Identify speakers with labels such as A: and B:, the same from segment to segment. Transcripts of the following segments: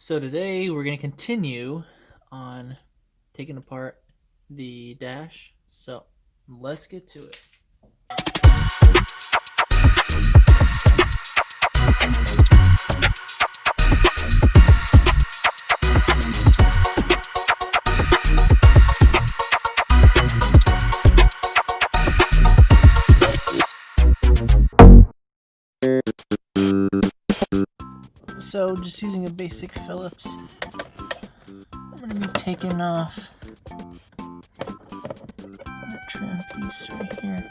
A: So today we're going to continue on taking apart the dash. So let's get to it. So just using a basic Phillips, I'm going to be taking off that trim piece right here.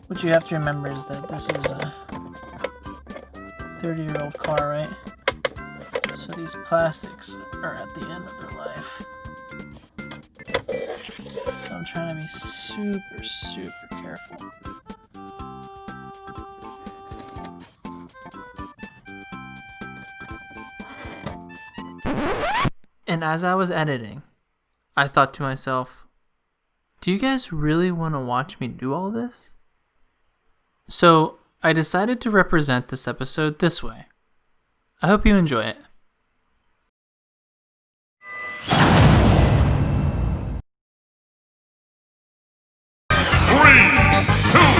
A: What you have to remember is that this is a 30-year-old car, right? So these plastics are at the end of their life. So I'm trying to be super careful. And as I was editing, I thought to myself, do you guys really want to watch me do all this? So I decided to represent this episode this way. I hope you enjoy it.
B: Three, two,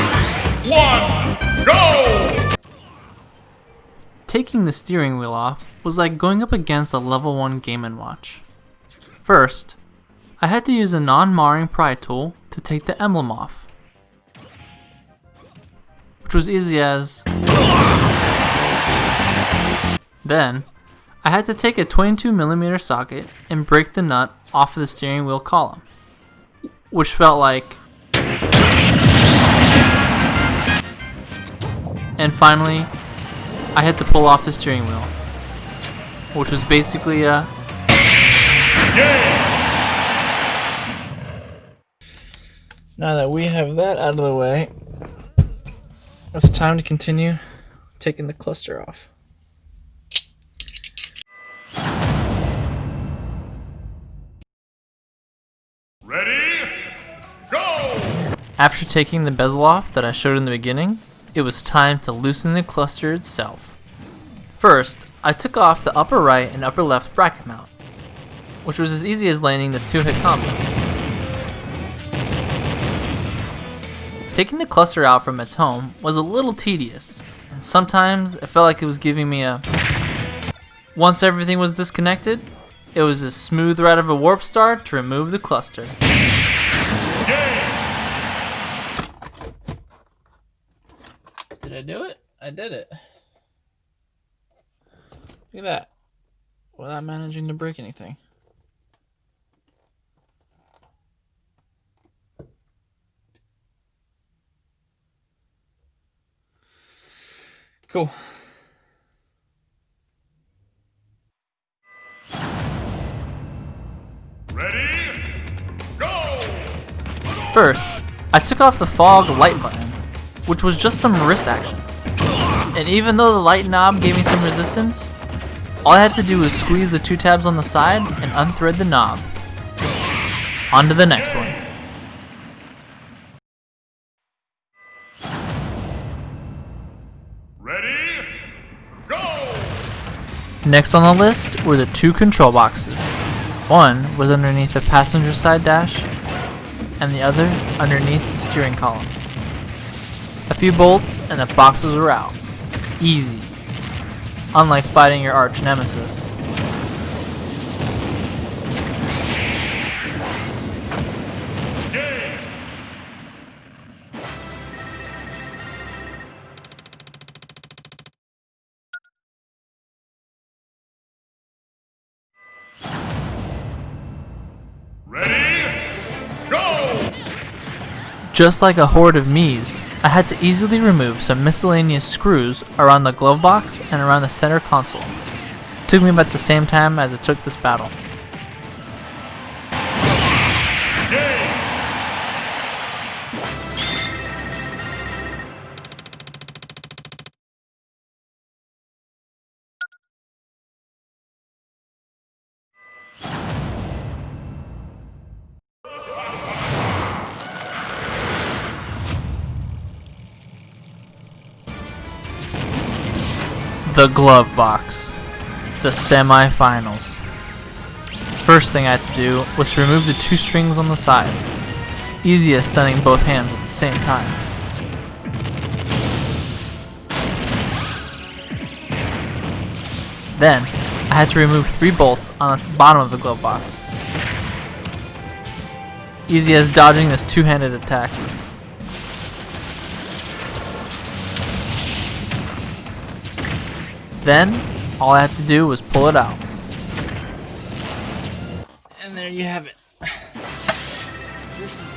B: one, go!
A: Taking the steering wheel off was like going up against a level 1 Game & Watch. First, I had to use a non-marring pry tool to take the emblem off, which was easy as... Then, I had to take a 22mm socket and break the nut off of the steering wheel column, which felt like... And finally, I had to pull off the steering wheel, which was basically a... Now that we have that out of the way, it's time to continue taking the cluster off.
B: Ready, go!
A: After taking the bezel off that I showed in the beginning, it was time to loosen the cluster itself. First, I took off the upper right and upper left bracket mount, which was as easy as landing this 2-hit combo. Taking the cluster out from its home was a little tedious, and sometimes it felt like it was giving me a... Once everything was disconnected, it was a smooth ride of a warp start to remove the cluster. Did I do it? I did it. Look at that. Without managing to break anything. Cool.
B: Ready, go!
A: First, I took off the fog light button, which was just some wrist action. And even though the light knob gave me some resistance, all I had to do was squeeze the 2 tabs on the side and unthread the knob. On to the next one.
B: Ready, go!
A: Next on the list were the 2 control boxes. One was underneath the passenger side dash, and the other underneath the steering column. A few bolts and the boxes were out. Easy. Unlike fighting your arch nemesis.
B: Ready, go!
A: Just like a horde of Mii's, I had to easily remove some miscellaneous screws around the glove box and around the center console. It took me about the same time as it took this battle. The glove box. The semi-finals. First thing I had to do was to remove the 2 strings on the side. Easy as stunning both hands at the same time. Then, I had to remove 3 bolts on the bottom of the glove box. Easy as dodging this 2-handed attack. Then, all I had to do was pull it out. And there you have it. This is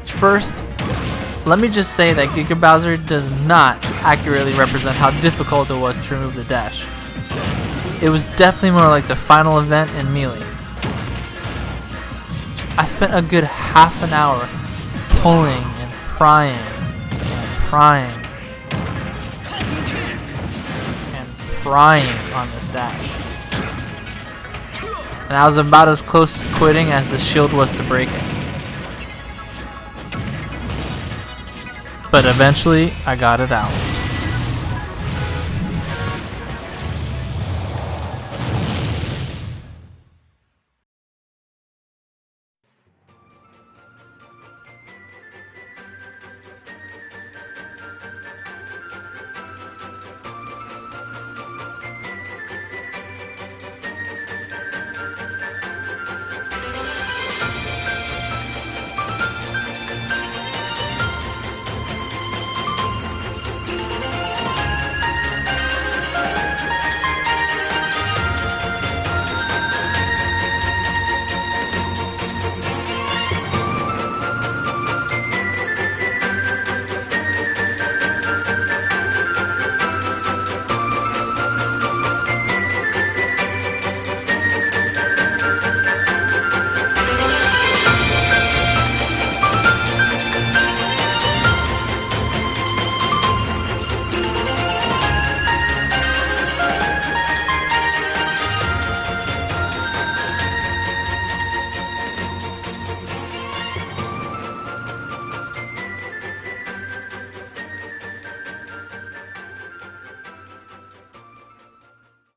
A: First, let me just say that Giga Bowser does not accurately represent how difficult it was to remove the dash. It was definitely more like the final event in Melee. I spent a good half an hour pulling and prying and prying on this dash. And I was about as close to quitting as the shield was to breaking. But eventually, I got it out.